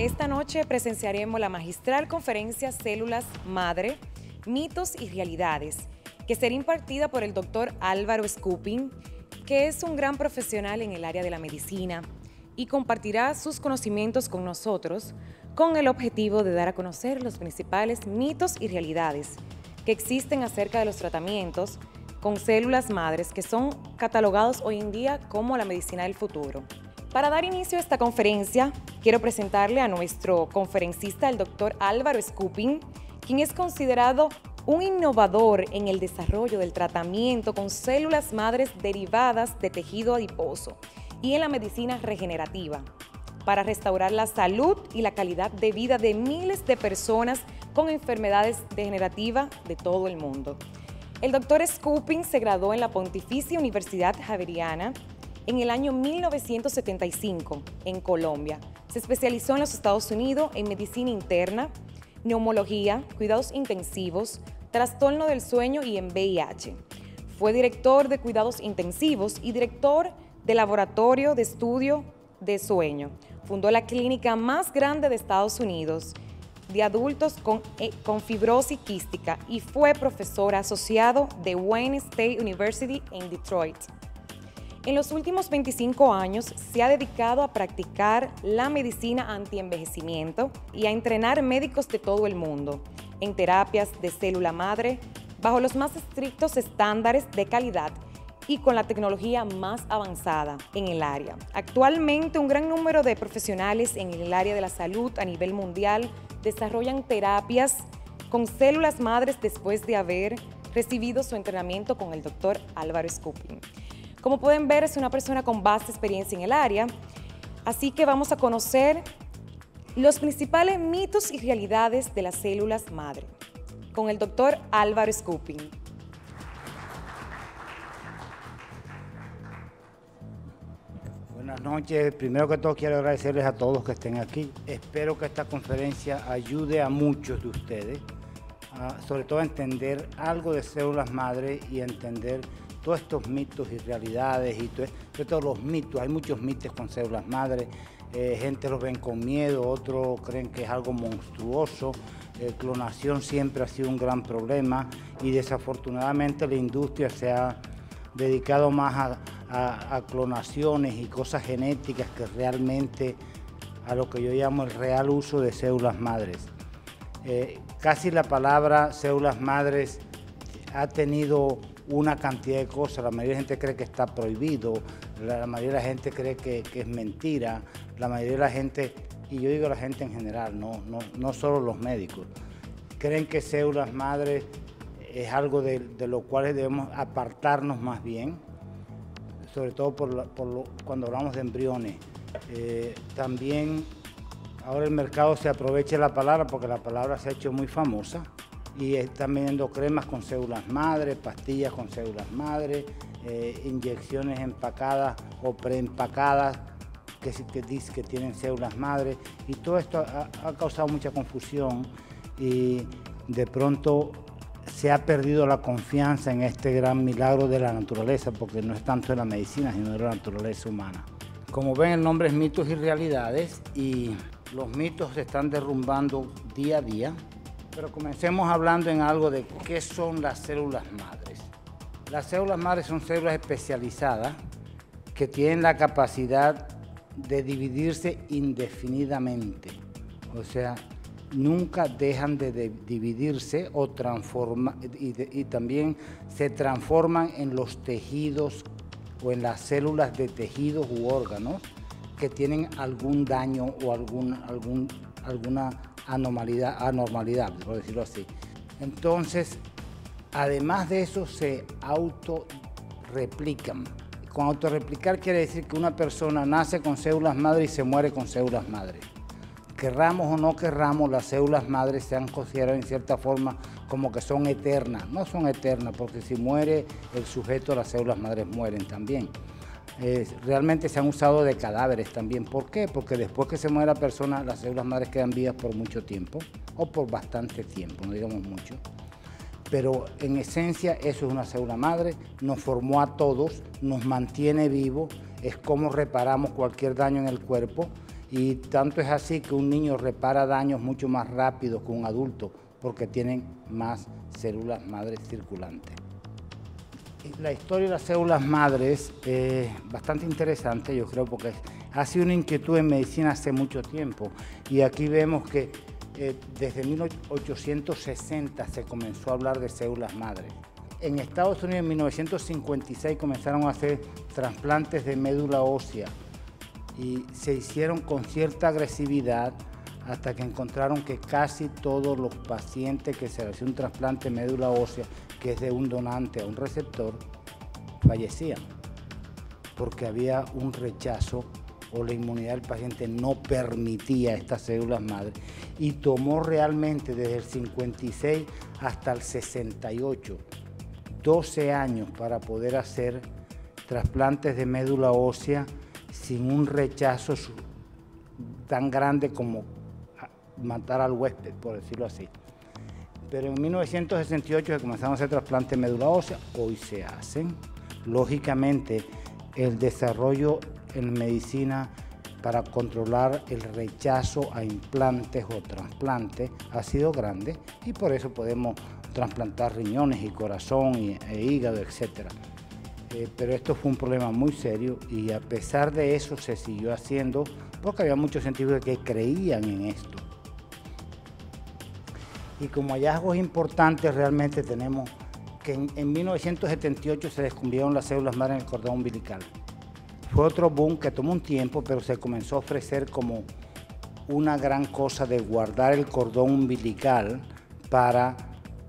Esta noche presenciaremos la magistral conferencia Células Madre, Mitos y Realidades, que será impartida por el doctor Álvaro Scupin, que es un gran profesional en el área de la medicina y compartirá sus conocimientos con nosotros con el objetivo de dar a conocer los principales mitos y realidades que existen acerca de los tratamientos con células madres que son catalogados hoy en día como la medicina del futuro. Para dar inicio a esta conferencia, quiero presentarle a nuestro conferencista, el doctor Álvaro Scupin, quien es considerado un innovador en el desarrollo del tratamiento con células madres derivadas de tejido adiposo y en la medicina regenerativa, para restaurar la salud y la calidad de vida de miles de personas con enfermedades degenerativas de todo el mundo. El doctor Scupin se graduó en la Pontificia Universidad Javeriana en el año 1975 en Colombia. Se especializó en los Estados Unidos en medicina interna, neumología, cuidados intensivos, trastorno del sueño y en VIH. Fue director de cuidados intensivos y director del laboratorio de estudio de sueño. Fundó la clínica más grande de Estados Unidos de adultos con fibrosis quística y fue profesor asociado de Wayne State University en Detroit. En los últimos 25 años se ha dedicado a practicar la medicina antienvejecimiento y a entrenar médicos de todo el mundo en terapias de célula madre bajo los más estrictos estándares de calidad y con la tecnología más avanzada en el área. Actualmente, un gran número de profesionales en el área de la salud a nivel mundial desarrollan terapias con células madres después de haber recibido su entrenamiento con el doctor Álvaro Scupin. Como pueden ver, es una persona con vasta experiencia en el área, así que vamos a conocer los principales mitos y realidades de las células madre con el doctor Álvaro Scupin. Buenas noches. Primero que todo quiero agradecerles a todos que estén aquí. Espero que esta conferencia ayude a muchos de ustedes, sobre todo a entender algo de células madre y a entender todos estos mitos y realidades y sobre todo los mitos. Hay muchos mitos con células madre. Gente los ven con miedo, otros creen que es algo monstruoso. Clonación siempre ha sido un gran problema y desafortunadamente la industria se ha dedicado más a clonaciones y cosas genéticas que realmente a lo que yo llamo el real uso de células madres. Casi la palabra células madres ha tenido una cantidad de cosas. La mayoría de la gente cree que está prohibido, la mayoría de la gente cree que es mentira, la mayoría de la gente, y yo digo la gente en general, no solo los médicos, creen que células madres es algo de lo cual debemos apartarnos más bien, sobre todo cuando hablamos de embriones. También ahora el mercado se aprovecha de la palabra porque la palabra se ha hecho muy famosa y están vendiendo cremas con células madre, pastillas con células madre, inyecciones empacadas o preempacadas que dicen que tienen células madre, y todo esto ha causado mucha confusión y de pronto se ha perdido la confianza en este gran milagro de la naturaleza, porque no es tanto de la medicina, sino de la naturaleza humana. Como ven, el nombre es Mitos y Realidades, y los mitos se están derrumbando día a día. Pero comencemos hablando en algo de qué son las células madres. Las células madres son células especializadas que tienen la capacidad de dividirse indefinidamente. O sea, nunca dejan de dividirse o y también se transforman en los tejidos o en las células de tejidos u órganos que tienen algún daño o alguna anormalidad, por decirlo así. Entonces, además de eso, se autorreplican. Con autorreplicar quiere decir que una persona nace con células madre y se muere con células madre. Querramos o no querramos, las células madres se han considerado en cierta forma como que son eternas. No son eternas, porque si muere el sujeto, las células madres mueren también. Realmente se han usado de cadáveres también. ¿Por qué? Porque después que se muere la persona, las células madres quedan vivas por mucho tiempo, o por bastante tiempo, no digamos mucho. Pero en esencia eso es una célula madre, nos formó a todos, nos mantiene vivos, es como reparamos cualquier daño en el cuerpo Y tanto es así que un niño repara daños mucho más rápido que un adulto porque tienen más células madres circulantes. La historia de las células madres es bastante interesante, yo creo, porque ha sido una inquietud en medicina hace mucho tiempo. Y aquí vemos que desde 1860 se comenzó a hablar de células madres. En Estados Unidos en 1956 comenzaron a hacer trasplantes de médula ósea y se hicieron con cierta agresividad hasta que encontraron que casi todos los pacientes que se les hacía un trasplante de médula ósea, que es de un donante a un receptor, fallecían porque había un rechazo o la inmunidad del paciente no permitía estas células madre, y tomó realmente desde el 56 hasta el 68, 12 años para poder hacer trasplantes de médula ósea sin un rechazo tan grande como matar al huésped, por decirlo así. Pero en 1968 se comenzaron a hacer trasplantes de médula ósea, hoy se hacen. Lógicamente, el desarrollo en medicina para controlar el rechazo a implantes o trasplantes ha sido grande y por eso podemos trasplantar riñones y corazón e hígado, etc. Pero esto fue un problema muy serio y a pesar de eso se siguió haciendo porque había muchos científicos que creían en esto. Y como hallazgos importantes realmente tenemos que en 1978 se descubrieron las células madre en el cordón umbilical. Fue otro boom que tomó un tiempo, pero se comenzó a ofrecer como una gran cosa de guardar el cordón umbilical para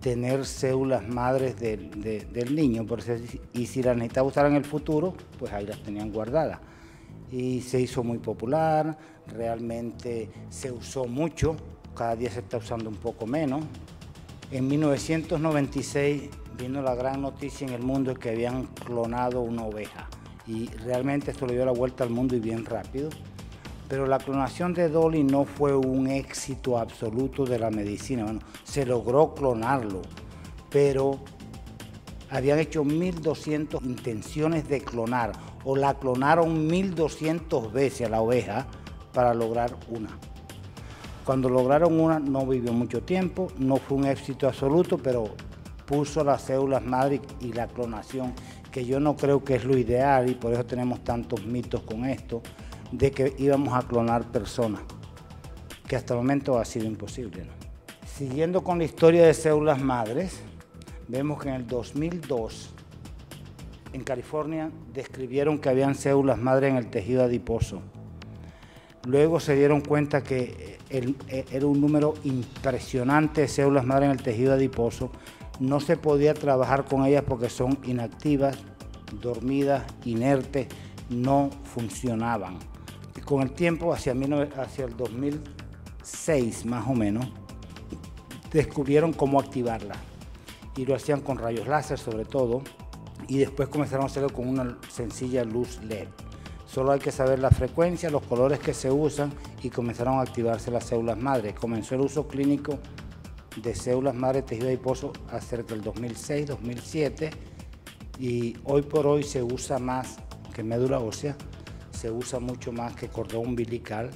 tener células madres del niño, y si las necesitaba usar en el futuro, pues ahí las tenían guardadas. Y se hizo muy popular, realmente se usó mucho, cada día se está usando un poco menos. En 1996 vino la gran noticia en el mundo que habían clonado una oveja y realmente esto le dio la vuelta al mundo y bien rápido. Pero la clonación de Dolly no fue un éxito absoluto de la medicina. Bueno, se logró clonarlo, pero habían hecho 1.200 intenciones de clonar, o la clonaron 1.200 veces a la oveja para lograr una. Cuando lograron una no vivió mucho tiempo, no fue un éxito absoluto, pero puso las células madre y la clonación, que yo no creo que es lo ideal y por eso tenemos tantos mitos con esto, de que íbamos a clonar personas, que hasta el momento ha sido imposible, ¿no? Siguiendo con la historia de células madres, vemos que en el 2002 en California describieron que habían células madre en el tejido adiposo. Luego se dieron cuenta que era un número impresionante de células madre en el tejido adiposo. No se podía trabajar con ellas porque son inactivas, dormidas, inertes, no funcionaban. Y con el tiempo, hacia el 2006 más o menos, descubrieron cómo activarla. Y lo hacían con rayos láser sobre todo, y después comenzaron a hacerlo con una sencilla luz LED. Solo hay que saber la frecuencia, los colores que se usan y comenzaron a activarse las células madre. Comenzó el uso clínico de células madre tejido adiposo cerca del 2006, 2007 y hoy por hoy se usa más que médula ósea, se usa mucho más que cordón umbilical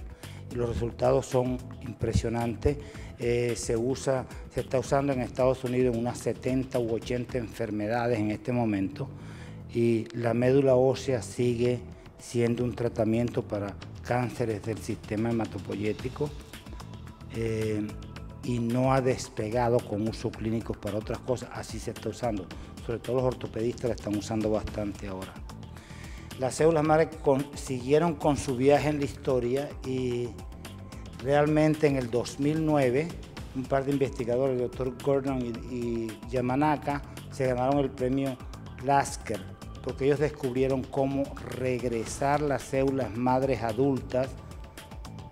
y los resultados son impresionantes. Se está usando en Estados Unidos en unas 70 u 80 enfermedades en este momento y la médula ósea sigue siendo un tratamiento para cánceres del sistema hematopoyético y no ha despegado con uso clínicos para otras cosas, así se está usando, sobre todo los ortopedistas la están usando bastante ahora. Las células madre siguieron con su viaje en la historia y realmente en el 2009 un par de investigadores, el doctor Gordon y Yamanaka, se ganaron el premio Lasker porque ellos descubrieron cómo regresar las células madres adultas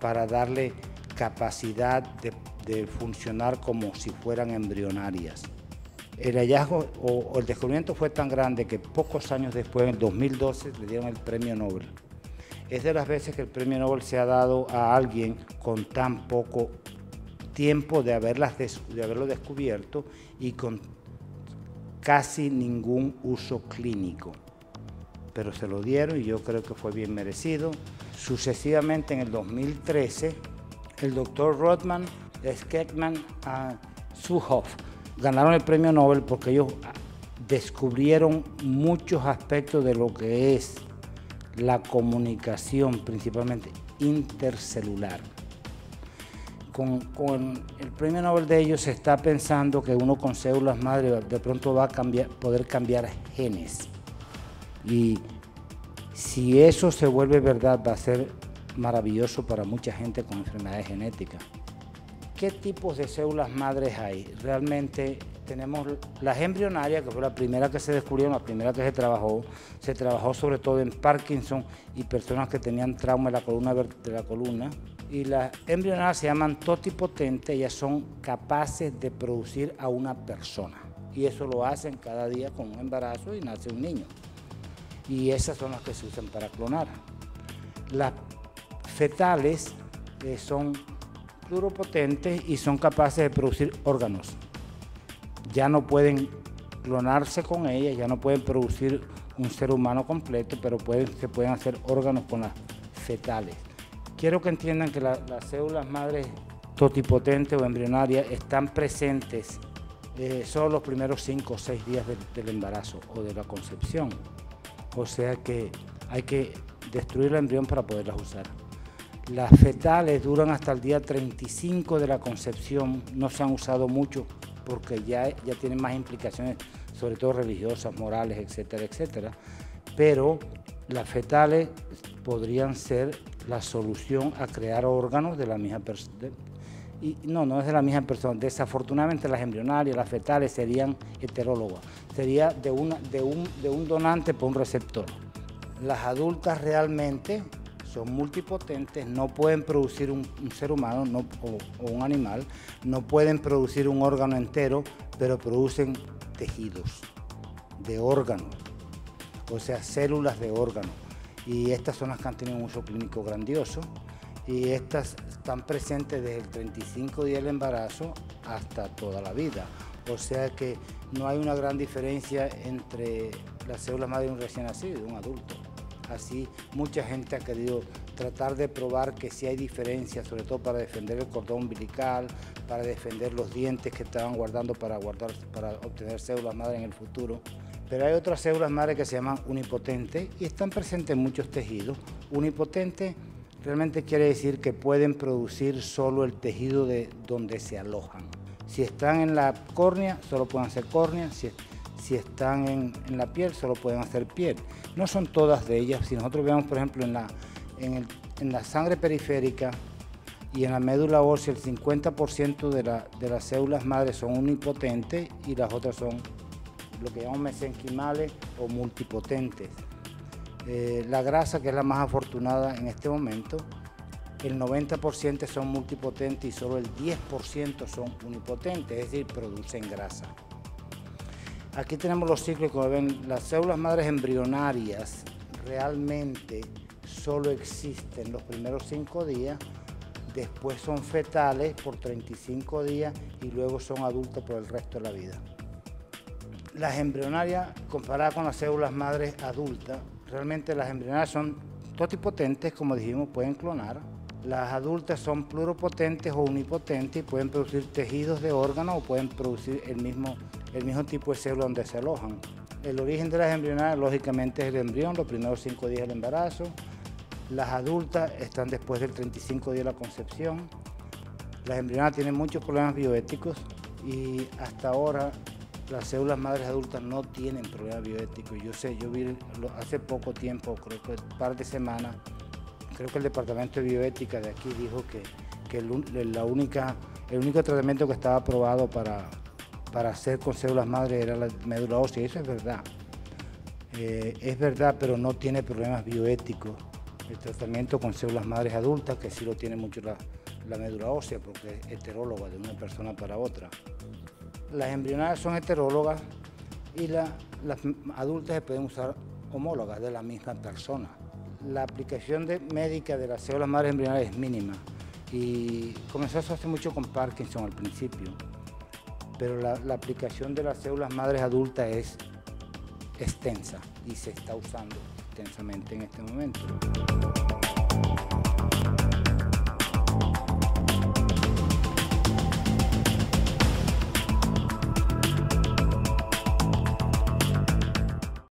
para darle capacidad de funcionar como si fueran embrionarias. El hallazgo o el descubrimiento fue tan grande que pocos años después, en el 2012, le dieron el premio Nobel. Es de las veces que el premio Nobel se ha dado a alguien con tan poco tiempo de haberlo descubierto y con casi ningún uso clínico. pero se lo dieron y yo creo que fue bien merecido. Sucesivamente en el 2013, el doctor Rothman, Skekman y Suhoff ganaron el premio Nobel porque ellos descubrieron muchos aspectos de lo que es la comunicación, principalmente intercelular. Con el premio Nobel de ellos se está pensando que uno con células madre de pronto va a poder cambiar genes. Y si eso se vuelve verdad, va a ser maravilloso para mucha gente con enfermedades genéticas. ¿Qué tipos de células madres hay? Realmente tenemos las embrionarias, que fue la primera que se descubrió, la primera que se trabajó sobre todo en Parkinson y personas que tenían trauma de la columna. Y las embrionarias se llaman totipotentes, ellas son capaces de producir a una persona. Y eso lo hacen cada día con un embarazo y nace un niño. Y esas son las que se usan para clonar. Las fetales son pluripotentes y son capaces de producir órganos. Ya no pueden clonarse con ellas, ya no pueden producir un ser humano completo, pero se pueden hacer órganos con las fetales. Quiero que entiendan que las células madres totipotentes o embrionarias están presentes solo los primeros 5 o 6 días del embarazo o de la concepción. O sea que hay que destruir el embrión para poderlas usar. Las fetales duran hasta el día 35 de la concepción, no se han usado mucho porque ya tienen más implicaciones, sobre todo religiosas, morales, etcétera, etcétera. Pero las fetales podrían ser la solución a crear órganos de la misma persona. Y no es de la misma persona. Desafortunadamente las embrionarias, las fetales serían heterólogas. Sería de un donante por un receptor. Las adultas realmente son multipotentes, no pueden producir un ser humano o un animal, no pueden producir un órgano entero, pero producen tejidos de órganos, o sea, células de órganos. Y estas son las que han tenido un uso clínico grandioso y estas están presentes desde el 35 día del embarazo hasta toda la vida. O sea que no hay una gran diferencia entre las células madre de un recién nacido y de un adulto. Así mucha gente ha querido tratar de probar que sí hay diferencia, sobre todo para defender el cordón umbilical, para defender los dientes que estaban guardando para obtener células madre en el futuro. Pero hay otras células madre que se llaman unipotentes y están presentes en muchos tejidos. Unipotente realmente quiere decir que pueden producir solo el tejido de donde se alojan. Si están en la córnea, solo pueden hacer córnea. Si están en la piel, solo pueden hacer piel. No son todas de ellas. Si nosotros vemos, por ejemplo, en la sangre periférica y en la médula ósea, el 50% de las células madres son unipotentes y las otras son lo que llamamos mesenquimales o multipotentes. La grasa, que es la más afortunada en este momento, el 90% son multipotentes y solo el 10% son unipotentes, es decir, producen grasa. Aquí tenemos los ciclos, como ven, las células madres embrionarias realmente solo existen los primeros 5 días, después son fetales por 35 días y luego son adultos por el resto de la vida. Las embrionarias, comparadas con las células madres adultas, realmente las embrionarias son totipotentes, como dijimos, pueden clonar. Las adultas son pluripotentes o unipotentes y pueden producir tejidos de órganos o pueden producir el mismo tipo de célula donde se alojan. El origen de las embrionarias, lógicamente, es el embrión, los primeros 5 días del embarazo. Las adultas están después del 35 día de la concepción. Las embrionarias tienen muchos problemas bioéticos y hasta ahora las células madres adultas no tienen problemas bioéticos. Yo vi hace poco tiempo, creo que un par de semanas, creo que el departamento de bioética de aquí dijo que el único tratamiento que estaba aprobado para hacer con células madres era la médula ósea. Y eso es verdad, pero no tiene problemas bioéticos. El tratamiento con células madres adultas, que sí lo tiene mucho la médula ósea, porque es heteróloga de una persona para otra. Las embrionarias son heterólogas y las adultas se pueden usar homólogas de la misma persona. La aplicación médica de las células madres embrionarias es mínima y comenzó eso hace mucho con Parkinson al principio, pero la aplicación de las células madres adultas es extensa y se está usando. extensamente en este momento.